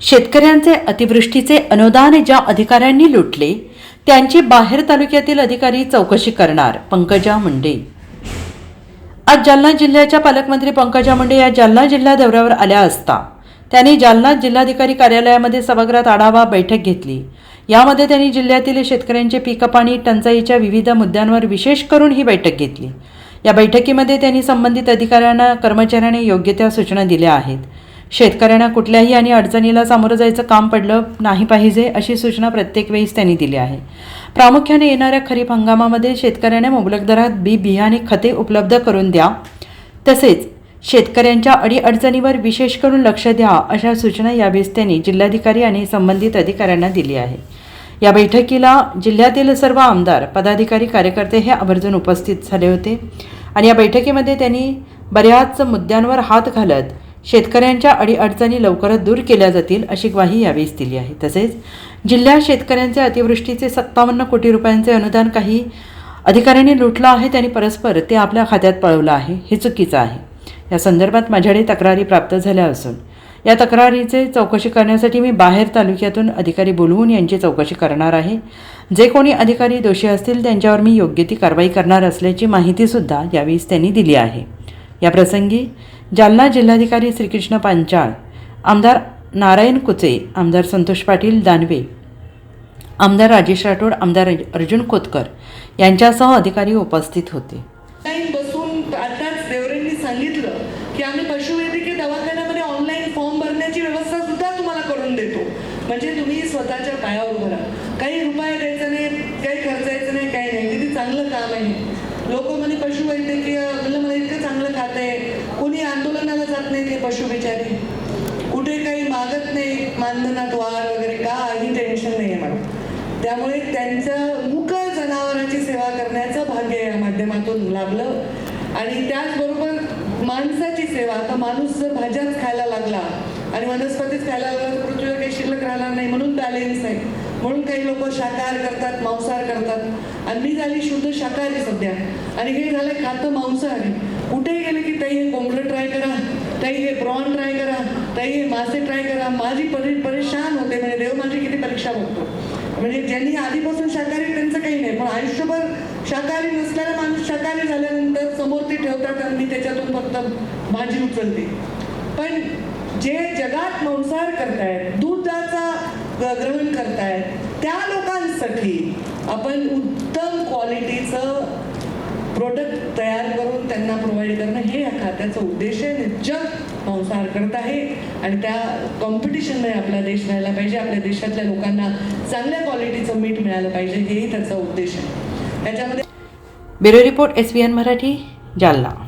शेतकऱ्यांचे अतिवृष्टीचे अनुदान ज्या अधिकाऱ्यांनी लुटले त्यांची बाहेर तालुक्यातील अधिकारी चौकशी करणार, पंकजा मुंडे। आज जालना जिल्ह्याच्या पालकमंत्री पंकजा मुंडे या जालना जिल्हा दौऱ्यावर आल्या असता त्यांनी जालना जिल्हाधिकारी कार्यालयामध्ये सभागृहात आढावा बैठक घेतली। यामध्ये त्यांनी जिल्ह्यातील शेतकऱ्यांचे पीक पाणी टंचाईच्या विविध मुद्द्यांवर विशेष करून ही बैठक घेतली। या बैठकीमध्ये त्यांनी संबंधित अधिकाऱ्यांना कर्मचाऱ्यांना योग्य त्या सूचना दिल्या आहेत। शेतकऱ्यांना कुठल्याही आणि अडचणीला सामोरं जायचं काम पडलं नाही पाहिजे अशी सूचना प्रत्येक वेळेस त्यांनी दिली आहे। प्रामुख्याने येणाऱ्या खरीप हंगामामध्ये शेतकऱ्यांना मुबलक दरात बियाणे खते उपलब्ध करून द्या, तसेच शेतकऱ्यांच्या अडीअडचणीवर विशेष करून लक्ष द्या अशा सूचना यावेळी त्यांनी जिल्हाधिकारी आणि संबंधित अधिकाऱ्यांना दिली आहे। या बैठकीला जिल्ह्यातील सर्व आमदार, पदाधिकारी, कार्यकर्ते हे आवर्जून उपस्थित झाले होते आणि या बैठकीमध्ये त्यांनी बऱ्याच मुद्द्यांवर हात घालत शेतकऱ्यांच्या अडीअडचणी लवकरच दूर केल्या जातील अशी ग्वाही यावेळी दिली आहे। तसेच जिल्ह्यात शेतकऱ्यांचे अतिवृष्टीचे 57 कोटी रुपयांचे अनुदान काही अधिकाऱ्यांनी लुटलं आहे, त्यांनी परस्पर ते आपल्या खात्यात पळवलं आहे, हे चुकीचं आहे। या संदर्भात माझ्याकडे तक्रारी प्राप्त झाल्या असून या तक्रारीचे चौकशी करण्यासाठी मी बाहेर तालुक्यातून अधिकारी बोलवून यांची चौकशी करणार आहे। जे कोणी अधिकारी दोषी असतील त्यांच्यावर मी योग्य ती कारवाई करणार असल्याची माहितीसुद्धा यावेळी त्यांनी दिली आहे। या प्रसंगी जालना जिल्हाधिकारी श्रीकृष्ण पांचाळ, आमदार नारायण कुचे, आमदार संतोष पाटील दानवे, आमदार राजेश राठोड, आमदार अर्जुन खोतकर यांच्यासह अधिकारी उपस्थित होते। बसून आताच देवरेंनी सांगितलं की आम्ही पशुवैद्यकीय दवाखान्यामध्ये ऑनलाईन फॉर्म भरण्याची व्यवस्था सुद्धा तुम्हाला करून देतो, म्हणजे तुम्ही स्वतःच्या पायावर उभं राहा, काही रुपये द्यायचा नाही, काही खर्चायचं नाही, काही नाही। किती चांगलं काम आहे। लोक म्हणे पशुवैद्यकीय, मला इतकं चांगलं खातं आहे, कोणी आंदोलनाला जात नाही, ते पशु बिचारे कुठे काही मागत नाही, मानधनात वाढ वगैरे काही टेन्शन नाही आहे मला। त्यामुळे त्यांचं मुक जनावरांची सेवा करण्याचं भाग्य या माध्यमातून लाभलं आणि त्याचबरोबर माणसाची सेवा। आता माणूस जर भाज्याच खायला लागला आणि वनस्पतीच खायला लागला तर पृथ्वीवर काही शिल्लक राहणार नाही, म्हणून बॅलेन्स आहे। म्हणून काही लोक शाकाहार करतात, मांसाहार करतात आणि मी झाली शुद्ध शाकाहारी सध्या आणि हे झालं खातं मांसाहारी। कुठेही गेले की ताई हे कोंबडं ट्राय करा, ताई हे प्रॉन ट्राय करा, ताई हे मासे ट्राय करा। माझी परेशान होते, म्हणजे देव माझी किती परीक्षा बघतो। म्हणजे ज्यांनी आधीपासून शाकाहारी त्यांचं काही नाही, पण आयुष्यभर शाकाहारी नसलेला माणूस शाकाहारी झाल्यानंतर समोर ते ठेवतात आणि मी त्याच्यातून फक्त भाजी उचलते। पण जे जगात मांसाहार करतायत, दुधाचा ग्रहण करतायत, त्या लोकांसाठी आपण उत्तम क्वालिटीचं प्रोडक्ट तयार करून त्यांना प्रोव्हाइड करणं हे या खात्याचा उद्देश आहे। जग मांसाहार करत आहे आणि त्या कॉम्पिटिशनमध्ये आपला देश राहायला पाहिजे, आपल्या देशातल्या लोकांना चांगल्या क्वालिटीचं मीठ मिळालं पाहिजे, हेही त्याचा उद्देश आहे। त्याच्यामध्ये bureau report SVN Marathi, Jalna.